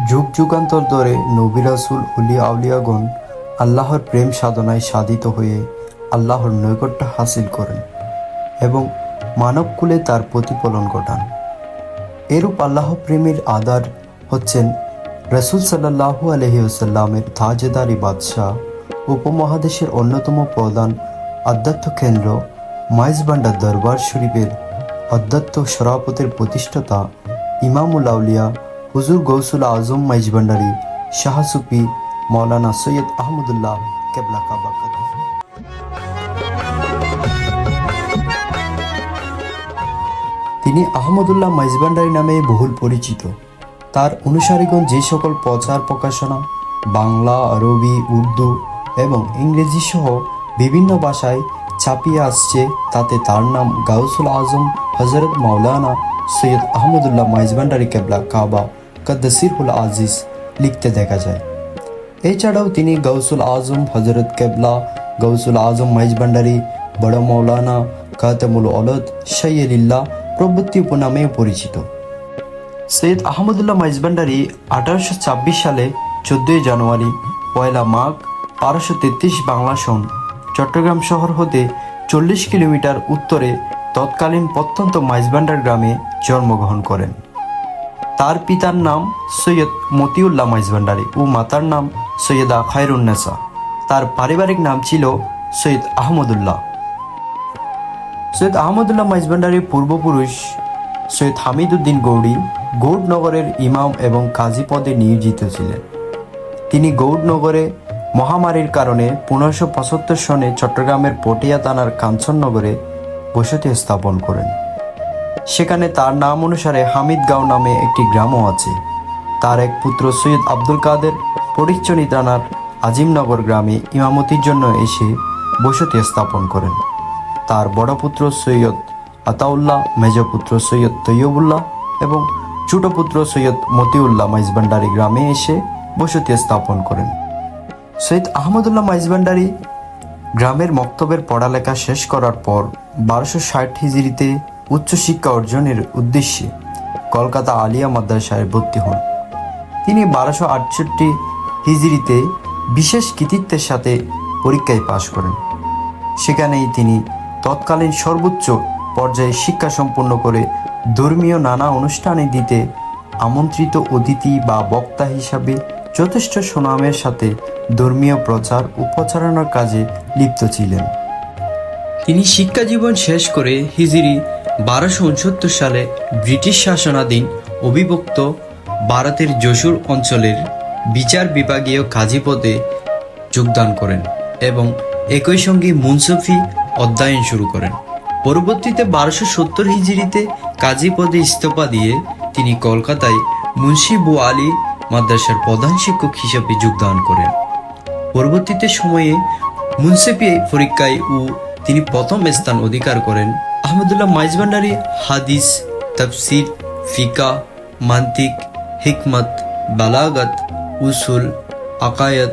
যুগ যুগান্তর ধরে নবী রাসূল ওলিয়া আউলিয়াগণ আল্লাহর প্রেম সাধনায় সাধিত হয়ে আল্লাহর নৈকট্য হাসিল করেন এবং মানবকুলে তার প্রতিফলন ঘটান। এরূপ আল্লাহ প্রেমের আধার হচ্ছেন রাসূল সাল্লাল্লাহু আলাইহি ওয়াসাল্লামের তাজেদারি বাদশাহ, উপমহাদেশের অন্যতম প্রধান আধ্যাত্ম কেন্দ্র মাইজভান্ডার দরবার শরীফের অধ্যাত্ম সরাপতের প্রতিষ্ঠাতা ইমামুল আউলিয়া হুজুর গৌসুল আজম মাইজভান্ডারী শাহ সুফি মাওলানা সৈয়দ আহমদুল্লাহ কেবলা কাবা কাদের। তিনি আহমদুল্লাহ মাইজভান্ডারী নামে বহুল পরিচিত। তার অনুসারীগণ যে সকল প্রচার প্রকাশনা বাংলা, আরবি, উর্দু এবং ইংরেজি সহ বিভিন্ন ভাষায় ছাপিয়ে আসছে, তাতে তার নাম গাউসুল আজম হজরত মাওলানা সৈয়দ আহমদুল্লাহ মাইজভান্ডারী কেবলা কাবা কাদ্দাসিরহুল আজিজ লিখতে দেখা যায়। এছাড়াও তিনি গাউসুল আজম হজরত কেবলা, গাউসুল আজম মাইজভান্ডারী, বড় মাওলানা, খাতামুল অলদ, শাইয়্যিলিল্লাহ প্রভৃতি উপনামেও পরিচিত। সৈয়দ আহমদুল্লাহ মাইজভান্ডারী 1826 সালে 14 জানুয়ারি, 1 মাঘ 1233 বাংলা সন চট্টগ্রাম শহর হতে 40 কিলোমিটার উত্তরে তৎকালীন প্রত্যন্ত মাইজভান্ডার গ্রামে জন্মগ্রহণ করেন। তার পিতার নাম সৈয়দ মতিউল্লাহ মাইজভান্ডারী ও মাতার নাম সৈয়দা খায়রুন্নেসা। তার পারিবারিক নাম ছিল সৈয়দ আহমদুল্লাহ। সৈয়দ আহমদুল্লাহ মাইজভান্ডারীর পূর্বপুরুষ সৈয়দ হামিদ উদ্দিন গৌড়ী গৌড়নগরের ইমাম এবং কাজী পদে নিয়োজিত ছিলেন। তিনি গৌড়নগরে মহামারীর কারণে 1575 সনে চট্টগ্রামের পটিয়া থানার কাঞ্চননগরে বসতি স্থাপন করেন। সেখানে তার নাম অনুসারে হামিদগাঁও নামে একটি গ্রামও আছে। তার এক পুত্র সৈয়দ আব্দুল কাদের ফটিকছড়ি থানার আজিমনগর গ্রামে ইমামতির জন্য এসে বসতি স্থাপন করেন। তার বড় পুত্র সৈয়দ আতাউল্লাহ, মেজ পুত্র সৈয়দ তৈয়বুল্লাহ এবং ছোট পুত্র সৈয়দ মতিউল্লাহ মাইজভান্ডারী গ্রামে এসে বসতি স্থাপন করেন। সৈয়দ আহমদুল্লাহ মাইজভান্ডারী গ্রামের মক্তবের পড়ালেখা শেষ করার পর 1260 হিজরিতে উচ্চশিক্ষা অর্জনের উদ্দেশ্যে কলকাতা আলিয়া মাদ্রাসায় ভর্তি হন। তিনি 1268 হিজরিতে বিশেষ কৃতিত্বের সাথে পরীক্ষায় পাশ করেন। সেখানেই তিনি তৎকালীন সর্বোচ্চ পর্যায়ে শিক্ষা সম্পন্ন করে ধর্মীয় নানা অনুষ্ঠানে দিতে আমন্ত্রিত অতিথি বা বক্তা হিসাবে যথেষ্ট সুনামের সাথে ধর্মীয় প্রচার ও প্রচারণার কাজে লিপ্ত ছিলেন। তিনি শিক্ষা জীবন শেষ করে হিজরি 1269 সালে ব্রিটিশ শাসনাধীন অবিভক্ত ভারতের যশোর অঞ্চলের বিচার বিভাগীয় কাজী পদে যোগদান করেন এবং একই সঙ্গে মুনসফি অধ্যয়ন শুরু করেন। পরবর্তীতে 1270 হিজরিতে কাজী পদে ইস্তফা দিয়ে তিনি কলকাতায় মুন্সি বু আলী মাদ্রাসার প্রধান শিক্ষক হিসেবে যোগদান করেন। পরবর্তীতে সময়ে মুনসিফি পরীক্ষায় তিনি প্রথম স্থান অধিকার করেন। আহমদুল্লাহ মাইজভান্ডারী হাদিস, তাফসির, ফিকা, মান্তিক, হিকমত, বালাগত, উসুল, আকায়াত,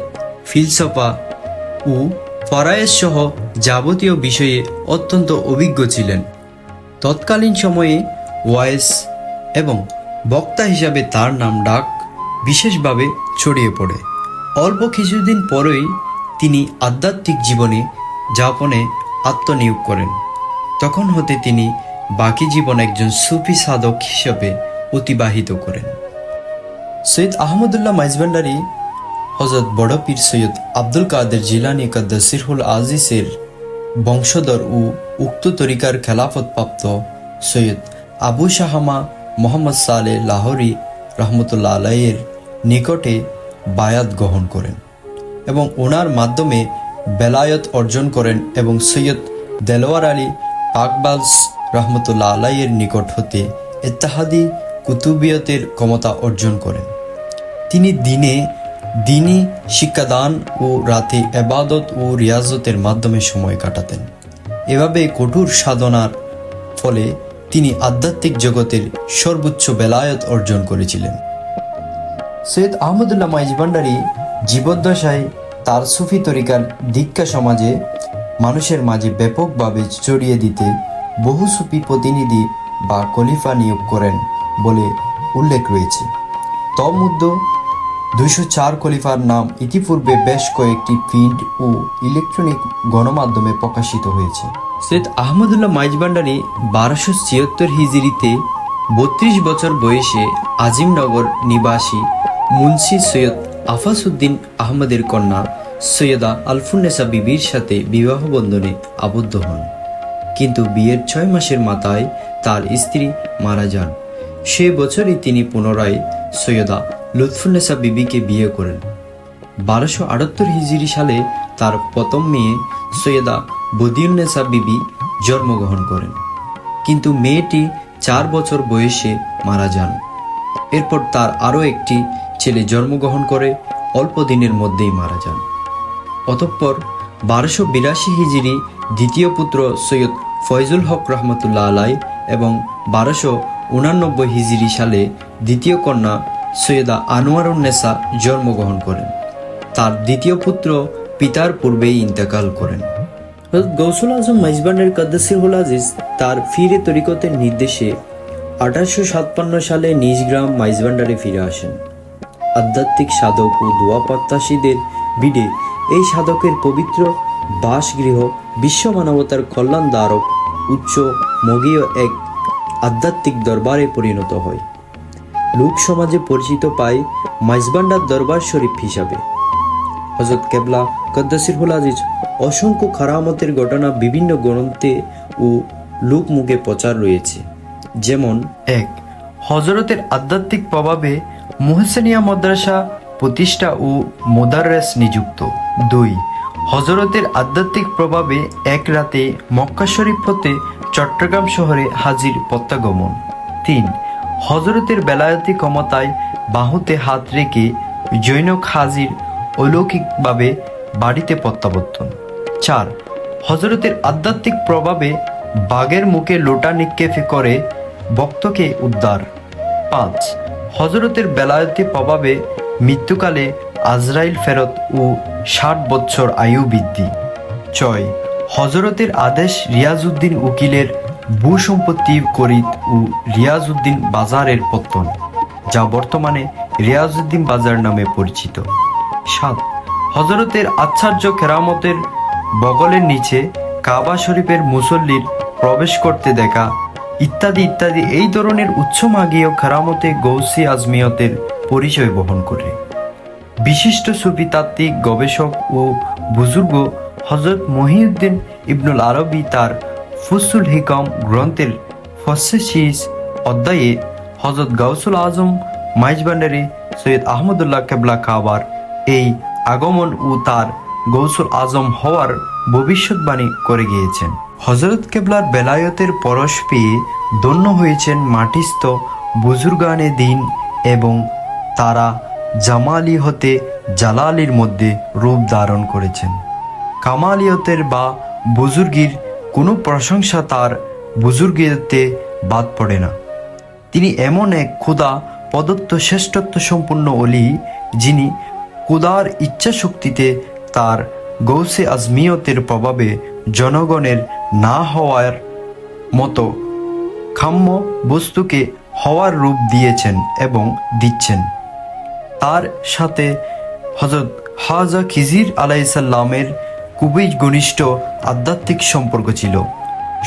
ফিলসফা ও ফরায়েজ সহ যাবতীয় বিষয়ে অত্যন্ত অভিজ্ঞ ছিলেন। তৎকালীন সময়ে ওয়াইজ এবং বক্তা হিসাবে তার নাম ডাক বিশেষভাবে ছড়িয়ে পড়ে। অল্প কিছুদিন পরেই তিনি আধ্যাত্মিক জীবনে যাপনে আত্মনিয়োগ করেন। তখন হতে তিনি বাকি জীবন একজন সুফি সাধক হিসেবে অতিবাহিত করেন। সৈয়দ আহমদুল্লাহ মাইজভান্ডারী হযরত বড় পীর সৈয়দ আব্দুল কাদের জিলানী কাদ্দাসিরহুল আজিজের বংশধর ও উক্ত তরিকার খেলাফতপ্রাপ্ত সৈয়দ আবু শাহামা মোহাম্মদ সালেহ লাহোরী রহমতুল্লাহ আলাইয়ের নিকটে বায়াত গ্রহণ করেন এবং ওনার মাধ্যমে বেলায়ত অর্জন করেন এবং সৈয়দ দেলোয়ার আলী পাকবাজ রহমতুল্লাহ আলাইয়ের নিকট হতে ইত্তেহাদি কুতুবিয়তের ক্ষমতা অর্জন করেন। তিনি দিনী শিক্ষাদান ও রাতে ইবাদত ও রিয়াজতের মাধ্যমে সময় কাটাতেন। এভাবে কঠোর সাধনার ফলে তিনি আধ্যাত্মিক জগতের সর্বোচ্চ বেলায়ত অর্জন করেছিলেন। সৈয়দ আহমদুল্লাহ মাইজভান্ডারী জীবদ্দশায় তার সুফি তরিকার দীক্ষা সমাজে মানুষের মাঝে ব্যাপকভাবে ছড়িয়ে দিতে বহু সুফি প্রতিনিধি বা খলিফা নিয়োগ করেন বলে উল্লেখ রয়েছে। তন্মধ্যে 204 খলিফার নাম ইতিপূর্বে বেশ কয়েকটি প্রিন্ট ও ইলেকট্রনিক গণমাধ্যমে প্রকাশিত হয়েছে। সৈয়দ আহমদুল্লাহ মাইজভান্ডারী 1276 হিজরিতে 32 বছর বয়সে আজিমনগর নিবাসী মুন্সি সৈয়দ আফাসউদ্দিন আহমদের কন্যা সৈয়দা আলফুন্নেসা বিবির সাথে বিবাহ বন্ধনে আবদ্ধ হন, কিন্তু বিয়ের 6 মাসের মাথায় তার স্ত্রী মারা যান। সে বছরই তিনি পুনরায় সৈয়দা লুৎফুন্নেসা বিবিকে বিয়ে করেন। 1278 হিজরি সালে তার প্রথম মেয়ে সৈয়দা বদিউন্নেসা বিবি জন্মগ্রহণ করেন, কিন্তু মেয়েটি 4 বছর বয়সে মারা যান। এরপর তার আরও একটি ছেলে জন্মগ্রহণ করে অল্প দিনের মধ্যেই মারা যান। অতঃপর 1282 হিজরি দ্বিতীয় পুত্র সৈয়দ ফয়জুল হক রহমতুল্লাহ আলাই এবং 1289 হিজরি সালে দ্বিতীয় কন্যা সৈয়দা আনোয়ারুন্নেসা জন্মগ্রহণ করেন। তার দ্বিতীয় পুত্র পিতার পূর্বেই ইন্তেকাল করেন। গৌসুল আজম মাইজভান্ডারী কদ্দাসিরহুল আজিজ তার ফিরে তরিকতের নির্দেশে 1857 সালে নিজ গ্রাম মাইজভান্ডারে ফিরে আসেন। আধ্যাত্মিক সাধক ও দোয়া প্রত্যাশীদের বিডে এই সাধকের পবিত্র বাসগৃহ বিশ্ব মানবতার কল্যাণ দ্বারক উচ্চ মগীয় এক আধ্যাত্মিক দরবারে পরিণত হয়। লোক সমাজে পরিচিত পায় মাইজভান্ডার দরবার শরীফ হিসাবে। হযরত কেবলা কদ্দাসিরহুল আজিজ অসংখ্য কারামতের ঘটনা বিভিন্ন গ্রন্থে ও লোকমুখে প্রচার রয়েছে, যেমন 1. হযরতের আধ্যাত্মিক প্রভাবে মুহসিনিয়া মাদ্রাসা প্রতিষ্ঠা ও মোদাররেস নিযুক্ত। 2. হযরতের আধ্যাত্মিক প্রভাবে এক রাতে মক্কা শরীফ হতে চট্টগ্রাম শহরে হাজির প্রত্যাগমন। 3. হযরতের বেলায়েতি ক্ষমতায় বাহুতে হাত রেখে জৈনক হাজির অলৌকিকভাবে বাড়িতে প্রত্যাবর্তন। 4. হযরতের আধ্যাত্মিক প্রভাবে বাঘের মুখে লোটা নিক্ষেপ করে ভক্তকে উদ্ধার। 5. হযরতের বেলায়েতি প্রভাবে মৃত্যুকালে আজরাইল ফেরত ও 60 বছর আয়ু বৃদ্ধি। 6. হযরতের আদেশ রিয়াজউদ্দিন উকিলের ভূসম্পত্তি করিত ও রিয়াজউদ্দিন বাজারের পত্তন, যা বর্তমানে রিয়াজউদ্দিন বাজার নামে পরিচিত। 7. হযরতের আশ্চর্য কেরামতের বগলের নিচে কাবা শরীফের মুসল্লির প্রবেশ করতে দেখা ইত্যাদি ইত্যাদি এই ধরনের উচ্চমাগীয় কেরামতে গৌসী আজমিয়তের পরিচয় বহন করে। বিশিষ্ট সুফিতাত্ত্বিক গবেষক ও বুজুর্গ হযরত মহিউদ্দিন ইবনুল আরবি তার ফুসুল হিকাম গ্রন্থের ফসেশিস অধ্যায়ে হযরত গাউসুল আজম মাইজভান্ডারী সৈয়দ আহমদুল্লাহ কেবলা কাবার এই আগমন ও তার গৌসুল আজম হওয়ার ভবিষ্যৎবাণী করে গিয়েছেন। হযরত কেবলার বেলায়তের পরশ পেয়ে ধন্য হয়েছেন মাটিস্থ বুজুর্গানে দিন এবং তারা জামালি হতে জালালির মধ্যে রূপ ধারণ করেছেন। কামালিয়তের বা বুজুর্গির কোনো প্রশংসা তার বুজুর্গিয়তে বাদ পড়ে না। তিনি এমন এক খোদা প্রদত্ত শ্রেষ্ঠত্ব সম্পূর্ণ অলি, যিনি খোদার ইচ্ছা শক্তিতে তার গৌসে আজমিয়তের প্রভাবে জনগণের না হওয়ার মতো কাম্য বস্তুকে হওয়ার রূপ দিয়েছেন এবং দিচ্ছেন। তার সাথে হযরত খাজা খিজির আলাইহিসসালামের খুবই ঘনিষ্ঠ আধ্যাত্মিক সম্পর্ক ছিল।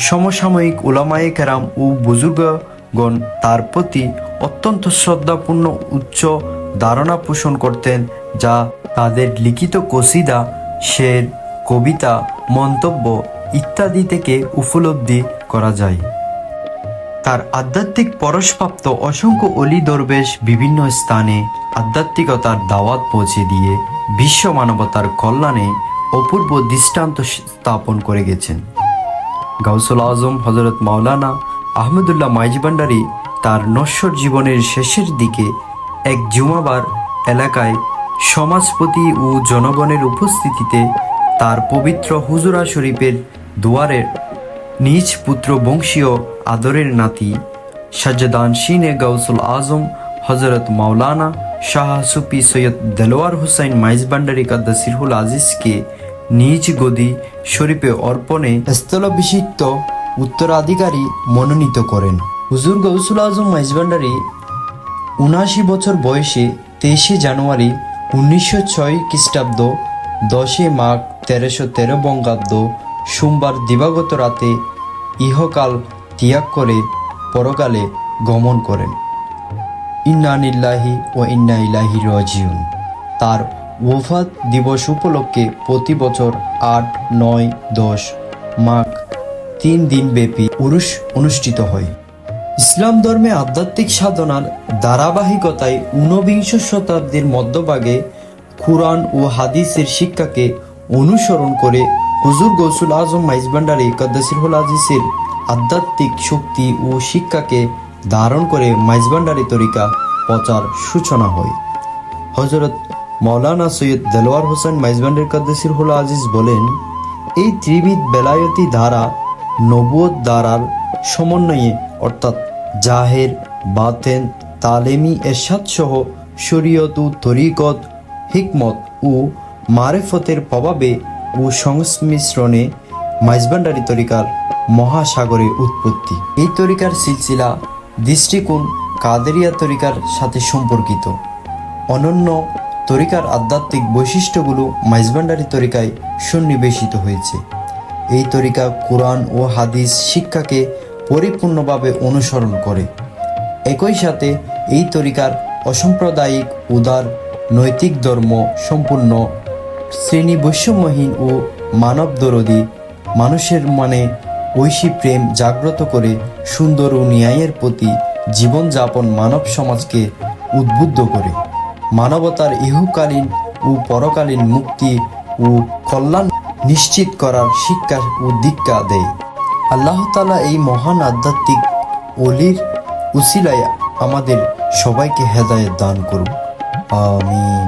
সমসাময়িক উলামায়ে কেরাম ও বুজুর্গগণ তার প্রতি অত্যন্ত শ্রদ্ধাপূর্ণ উচ্চ ধারণা পোষণ করতেন, যা তাদের লিখিত কসিদা, শের, কবিতা, মন্তব্য ইত্যাদি থেকে উপলব্ধি করা যায়। তার আধ্যাত্মিক পরশপ্রাপ্ত অসংখ্য অলি দরবেশ বিভিন্ন স্থানে আধ্যাত্মিকতার দাওয়াত পৌঁছে দিয়ে বিশ্ব মানবতার কল্যাণে অপূর্ব দৃষ্টান্ত স্থাপন করে গেছেন। গাউসুল আজম হযরত মাওলানা আহমদুল্লাহ মাইজভান্ডারী তার নশ্বর জীবনের শেষের দিকে এক জুমাবার এলাকায় সমাজপতি ও জনগণের উপস্থিতিতে তার পবিত্র হুজুরা শরীফের দুয়ারে নিজ পুত্র বংশীয় আদরের নাতি সাজ্জাদান শিনে গাউসুল আজম হযরত মাওলানা শাহ সুফি সৈয়দ দেলোয়ার হুসাইন মাইজভান্ডারী কদ্দাসিরহুল আজিজকে নিজ গদি শরীফে অর্পণে স্থলাভিষিক্ত উত্তরাধিকারী মনোনীত করেন। হুজুর গাউসুল আজম মাইজভান্ডারী 79 বছর বয়সে 23 জানুয়ারি 1906 খ্রিস্টাব্দ 10 মাঘ 1313 বঙ্গাব্দ সোমবার দিবাগত রাতে ইহকাল ত্যাগ করে পরকালে গমন করেন। ইন্না লিল্লাহি ও ইন্না ইলাইহি রাজিউন। তার ওফাত দিবস উপলক্ষে প্রতি বছর 8, 9, 10 মাঘ 3 দিন ব্যাপী উরুস অনুষ্ঠিত হয়। ইসলাম ধর্মে আধ্যাত্মিক সাধনার ধারাবাহিকতায় 19বিংশ শতাব্দীর মধ্যভাগে কুরআন ও হাদিসের শিক্ষাকে অনুসরণ করে হুজুর গৌসুল আজম মাইজভান্ডারী কদ্দাসিরহুল আজিজের আধ্যাত্মিক শক্তি ও শিক্ষাকে ধারণ করে মাইজভান্ডারী তরিকা প্রচার সূচনা হয়। হযরত মাওলানা সৈয়দ দেলোয়ার হোসেন মাইজভান্ডারী কদ্দাসিরহুল আজিজ বলেন, এই ত্রিবিধ বেলায়তি ধারা নবুয়ত ধারার সমন্বয়ে অর্থাৎ জাহের, বাতেন, তালেমি এরশাদ সহ শরীয়ত ও তরিকত, হিকমত ও মারেফতের প্রভাবে ও সংমিশ্রণে মাইজভান্ডারী তরিকার মহাসাগরে উৎপত্তি। এই তরিকার সিলসিলা দৃষ্টিকোণ কাদেরিয়া তরিকার সাথে সম্পর্কিত। অনন্য তরিকার আধ্যাত্মিক বৈশিষ্ট্যগুলো মাইজভান্ডারী তরিকায় সন্নিবেশিত হয়েছে। এই তরিকা কুরআন ও হাদিস শিক্ষাকে পরিপূর্ণভাবে অনুসরণ করে। একই সাথে এই তরিকার অসাম্প্রদায়িক, উদার, নৈতিক ধর্ম সম্পূর্ণ, শ্রেণী বৈষম্যহীন ও মানবদরদী, মানুষের মনে ঐশী প্রেম জাগ্রত করে সুন্দর ও ন্যায়ের প্রতি জীবনযাপন মানব সমাজকে উদ্বুদ্ধ করে, মানবতার ইহকালীন ও পরকালীন মুক্তি ও কল্যাণ নিশ্চিত করার শিক্ষা ও দীক্ষা দেয়। আল্লাহ তাআলা এই মহান আধ্যাত্মিক ওলির উসিলায় আমাদের সবাইকে হেদায়েত দান করুন। আমিন।